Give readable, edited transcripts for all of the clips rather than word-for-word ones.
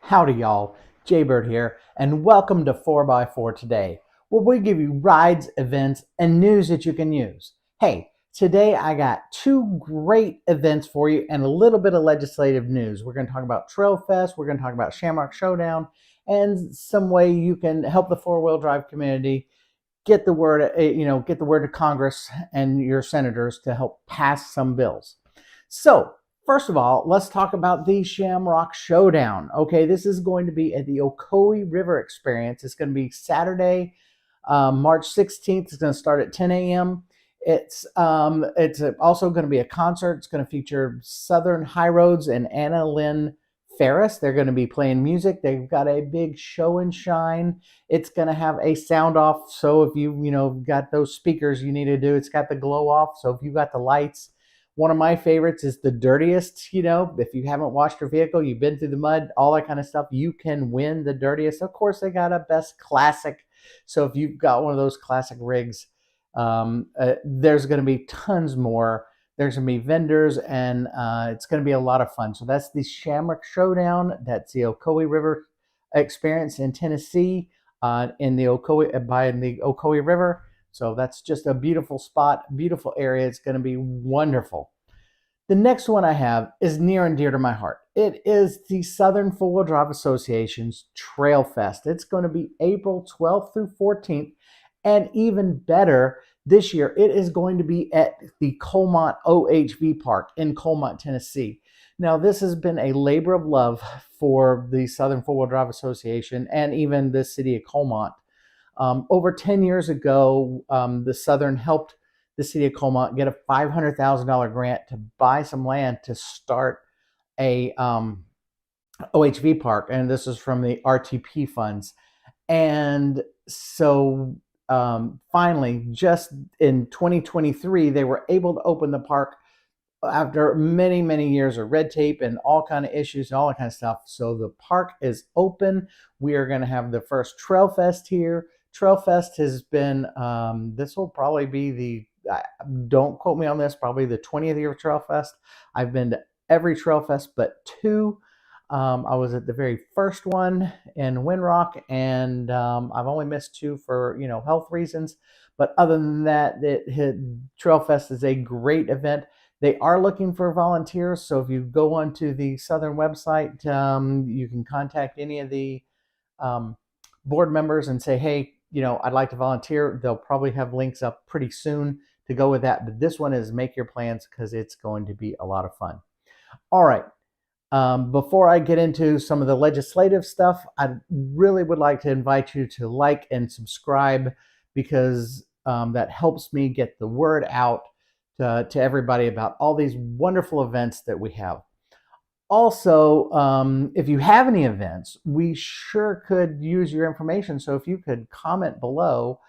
Howdy y'all, Jaybird here, and welcome to 4x4 Today, where we give you rides, events, and news that you can use. Hey, today I got two great events for you and a little bit of legislative news. We're going to talk about Trailfest, we're going to talk about ShamRock Showdown, and some way you can help the four-wheel drive community get the word, get the word to Congress and your senators to help pass some bills. So, first of all, let's talk about the ShamRock Showdown. Okay, this is going to be at the Ocoee River Experience. It's going to be Saturday, March 16th. It's going to start at 10 a.m. It's also going to be a concert. It's going to feature Southern High Roads and Anna Lynn Ferris. They're going to be playing music. They've got a big show and shine. It's going to have a sound off. So if you got those speakers you need to do, it's got the glow off. So if you got the lights. One of my favorites is the dirtiest. If you haven't washed your vehicle, you've been through the mud, all that kind of stuff, you can win the dirtiest. Of course, they got a best classic. So if you've got one of those classic rigs, there's going to be tons more. There's going to be vendors, and it's going to be a lot of fun. So that's the ShamRock Showdown. That's the Ocoee River Experience in Tennessee, in the Ocoee River. So that's just a beautiful spot, beautiful area. It's going to be wonderful. The next one I have is near and dear to my heart. It is the Southern Four-Wheel Drive Association's Trailfest. It's going to be April 12th through 14th. And even better, this year, it is going to be at the Colmont OHV Park in Colmont, Tennessee. Now, this has been a labor of love for the Southern Four-Wheel Drive Association and even the city of Colmont. Over 10 years ago, the Southern helped the city of Colmont get a $500,000 grant to buy some land to start a OHV park, and this is from the RTP funds. And so finally, just in 2023, they were able to open the park after many, many years of red tape and all kind of issues and all that kind of stuff. So the park is open. We are going to have the first Trailfest here. Trailfest has been, this will probably be don't quote me on this, probably the 20th year of Trailfest. I've been to every Trailfest but two. I was at the very first one in Winrock, and I've only missed two for, health reasons. But other than that, Trailfest is a great event. They are looking for volunteers, so if you go onto the Southern website, you can contact any of the board members and say, hey, I'd like to volunteer. They'll probably have links up pretty soon to go with that. But this one is make your plans because it's going to be a lot of fun. All right. Before I get into some of the legislative stuff, I really would like to invite you to like and subscribe because that helps me get the word out to everybody about all these wonderful events that we have. Also, if you have any events, we sure could use your information. So if you could comment below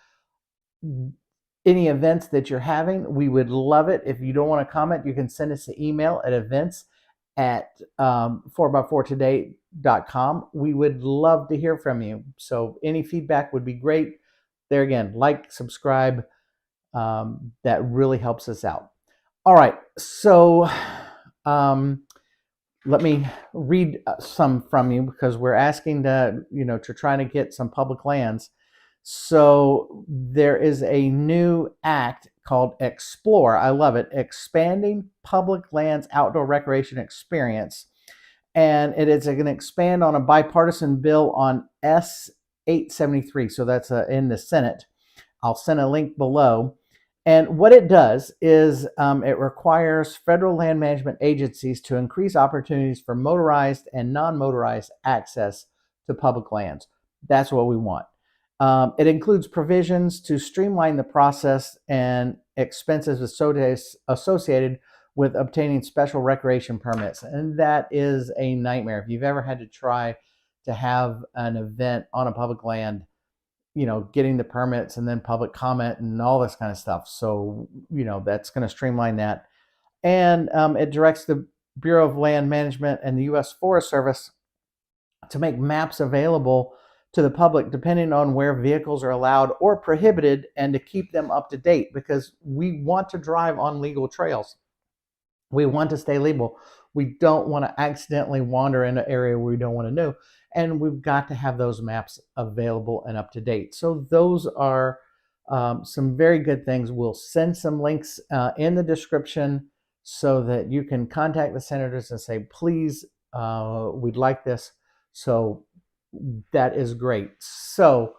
any events that you're having, we would love it. If you don't want to comment, you can send us an email at events@4x4today.com. We would love to hear from you. So any feedback would be great. There again, like, subscribe. That really helps us out. All right, so let me read some from you because we're asking to try to get some public lands. So there is a new act called Explore. I love it. Expanding Public Lands Outdoor Recreation Experience. And it is going to expand on a bipartisan bill on S-873. So that's in the Senate. I'll send a link below. And what it does is it requires federal land management agencies to increase opportunities for motorized and non-motorized access to public lands. That's what we want. It includes provisions to streamline the process and expenses associated with obtaining special recreation permits. And that is a nightmare. If you've ever had to try to have an event on a public land, getting the permits and then public comment and all this kind of stuff. So, that's going to streamline that. And it directs the Bureau of Land Management and the U.S. Forest Service to make maps available to the public depending on where vehicles are allowed or prohibited and to keep them up to date because we want to drive on legal trails. We want to stay legal. We don't want to accidentally wander in an area we don't want to know. And we've got to have those maps available and up to date. So those are some very good things. We'll send some links in the description so that you can contact the senators and say, please, we'd like this. So that is great. So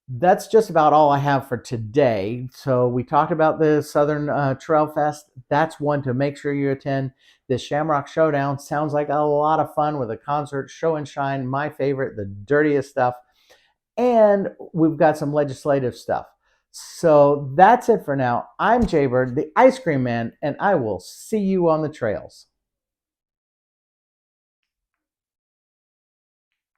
that's just about all I have for today. So we talked about the Southern Trailfest. That's one to make sure you attend. This ShamRock Showdown sounds like a lot of fun with a concert, show and shine, my favorite, the dirtiest stuff. And we've got some legislative stuff. So that's it for now. I'm Jaybird, the Ice Cream Man, and I will see you on the trails.